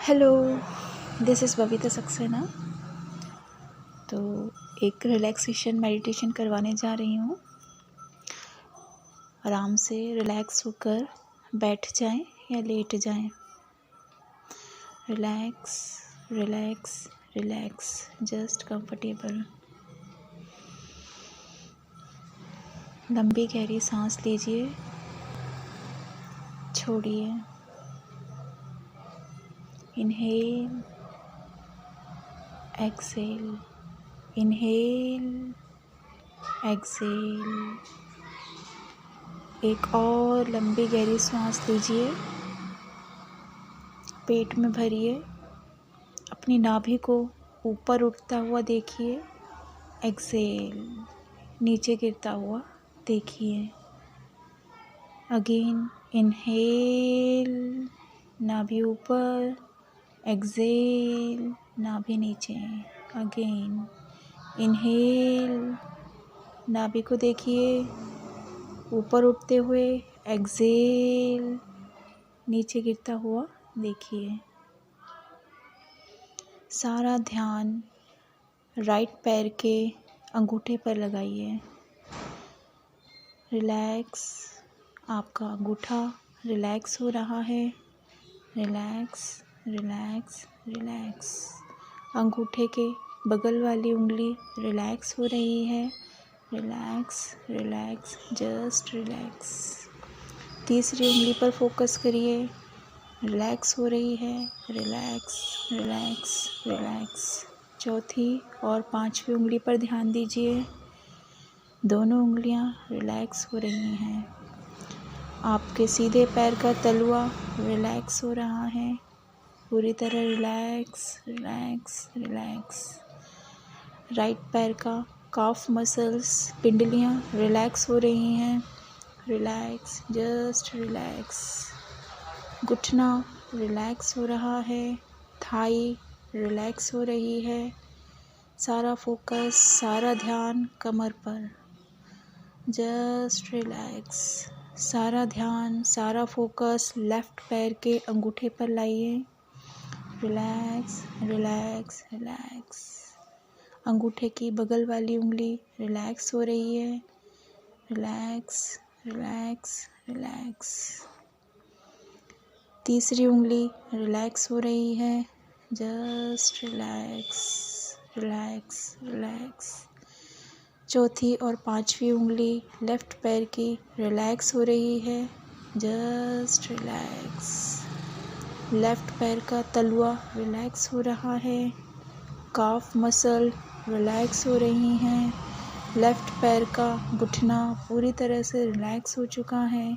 Hello, this is Babita Saxena. तो एक relaxation meditation करवाने जा रही हूँ। आराम से रिलैक्स होकर बैठ जाएं या लेट जाएं। Relax relax relax, just comfortable. लंबी गहरी सांस लीजिए, छोड़िए। Inhale, exhale, inhale, exhale. एक और लंबी गहरी सांस लीजिए, पेट में भरिए, अपनी नाभि को ऊपर उठता हुआ देखिए। एक्सेल, नीचे गिरता हुआ देखिए। अगेन इनहेल, नाभि ऊपर, एक्सेल, नाभि नीचे। अगेन इनहेल, नाभि को देखिए ऊपर उठते हुए, एक्सेल, नीचे गिरता हुआ देखिए। सारा ध्यान राइट पैर के अंगूठे पर लगाइए। रिलैक्स, आपका अंगूठा रिलैक्स हो रहा है। Relax relax relax. अंगूठे के बगल वाली उंगली रिलैक्स हो रही है। Relax relax, just relax. तीसरी उंगली पर फोकस करिए, रिलैक्स हो रही है। Relax relax relax. चौथी और पांचवी उंगली पर ध्यान दीजिए, दोनों उंगलियां रिलैक्स हो रही हैं। आपके सीधे पैर का तलुआ रिलैक्स हो रहा है, पूरी तरह रिलैक्स रिलैक्स रिलैक्स। राइट पैर का काफ मसल्स, पिंडलियां रिलैक्स हो रही हैं। Relax, just relax. घुटना रिलैक्स हो रहा है, थाई रिलैक्स हो रही है। सारा फोकस, सारा ध्यान कमर पर। Just relax. सारा ध्यान, सारा फोकस लेफ्ट पैर के अंगूठे पर लाइए। Relax relax relax. अंगूठे की बगल वाली उंगली रिलैक्स हो रही है। Relax relax relax. तीसरी उंगली रिलैक्स हो रही है। Just relax relax relax. चौथी और पांचवी उंगली लेफ्ट पैर की रिलैक्स हो रही है। Just relax. लेफ्ट पैर का तलुआ रिलैक्स हो रहा है, काफ मसल रिलैक्स हो रही हैं। लेफ्ट पैर का घुटना पूरी तरह से रिलैक्स हो चुका है।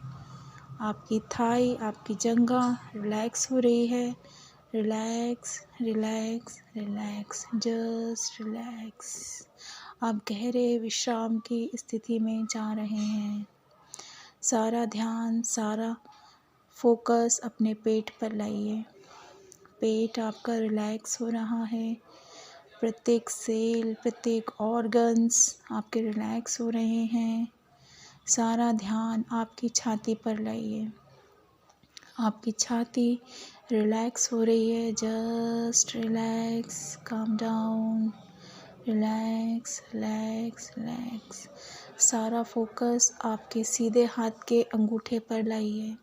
आपकी थाई, आपकी जंघा रिलैक्स हो रही है। Relax relax relax, just relax. आप गहरे विश्राम की स्थिति में जा रहे हैं। सारा ध्यान, सारा फोकस अपने पेट पर लाइए। पेट आपका रिलैक्स हो रहा है। प्रत्येक सेल, प्रत्येक ऑर्गन्स आपके रिलैक्स हो रहे हैं। सारा ध्यान आपकी छाती पर लाइए। आपकी छाती रिलैक्स हो रही है। Just relax, calm down. Relax relax relax. सारा फोकस आपके सीधे हाथ के अंगूठे पर लाइए।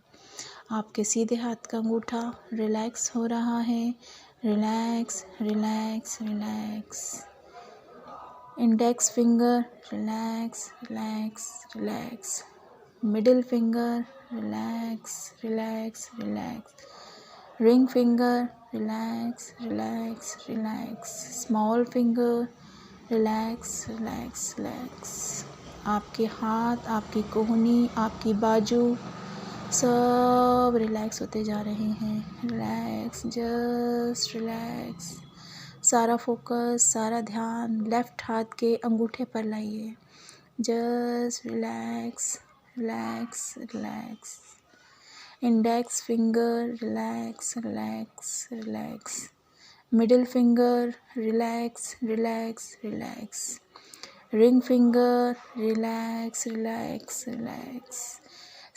आपके सीधे हाथ का अंगूठा रिलैक्स हो रहा है। Relax relax relax. Index finger relax relax relax. Middle finger relax relax relax. Ring finger relax relax relax. Small finger relax relax relax. आपके हाथ, आपकी कोहनी, आपकी बाजू सब रिलैक्स होते जा रहे हैं। Relax, just relax. सारा फोकस, सारा ध्यान लेफ्ट हाथ के अंगूठे पर लाइए। Just relax relax relax. Index finger relax relax relax. Middle finger relax relax relax. Ring finger relax relax relax.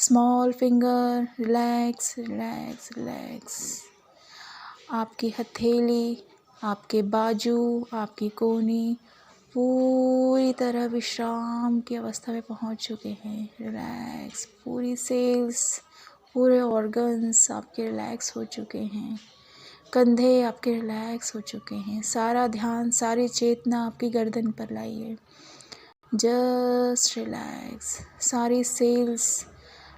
Small finger relax relax relax. आपकी हथेली, आपके बाजू, आपकी कोहनी पूरी तरह विश्राम की अवस्था में पहुंच चुके हैं। रिलैक्स, पूरी सेल्स, पूरे ऑर्गन्स आपके रिलैक्स हो चुके हैं। कंधे आपके रिलैक्स हो चुके हैं। सारा ध्यान, सारी चेतना आपकी गर्दन पर लाइए। Just relax. सारी सेल्स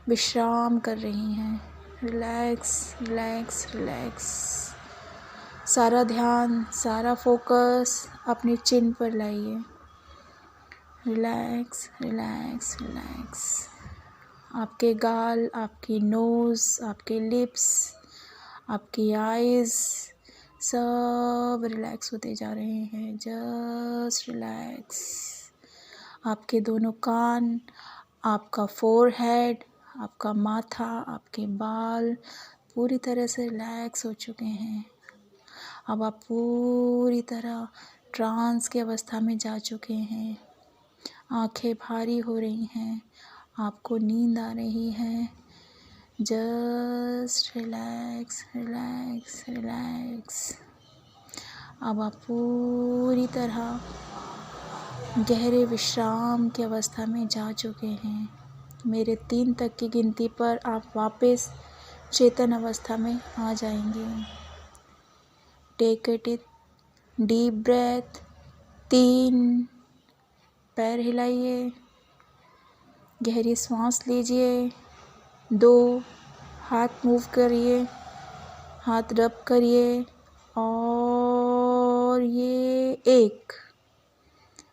विश्राम कर रही हैं। Relax, relax, relax. सारा ध्यान, सारा फोकस अपने चिन पर लाइए। Relax, relax, relax. आपके गाल, आपकी नोज़, आपके लिप्स, आपकी आईज़ सब रिलैक्स होते जा रहे हैं। Just relax. आपके दोनों कान, आपका फोरहेड, आपका माथा, आपके बाल पूरी तरह से रिलैक्स हो चुके हैं। अब आप पूरी तरह ट्रांस की अवस्था में जा चुके हैं। आंखें भारी हो रही हैं, आपको नींद आ रही है। Just relax, relax, relax. अब आप पूरी तरह गहरे विश्राम की अवस्था में जा चुके हैं। मेरे 3 तक की गिनती पर आप वापस चेतन अवस्था में आ जाएंगे। Take it deep breath. 3, पैर हिलाइए, गहरी सांस लीजिए। 2, हाथ मूव करिए, हाथ रब करिए। और ये 1,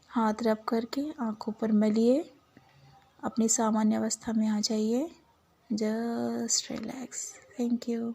हाथ रब करके आंखों पर मलिए, अपनी सामान्य अवस्था में आ जाइए। Just relax. Thank you.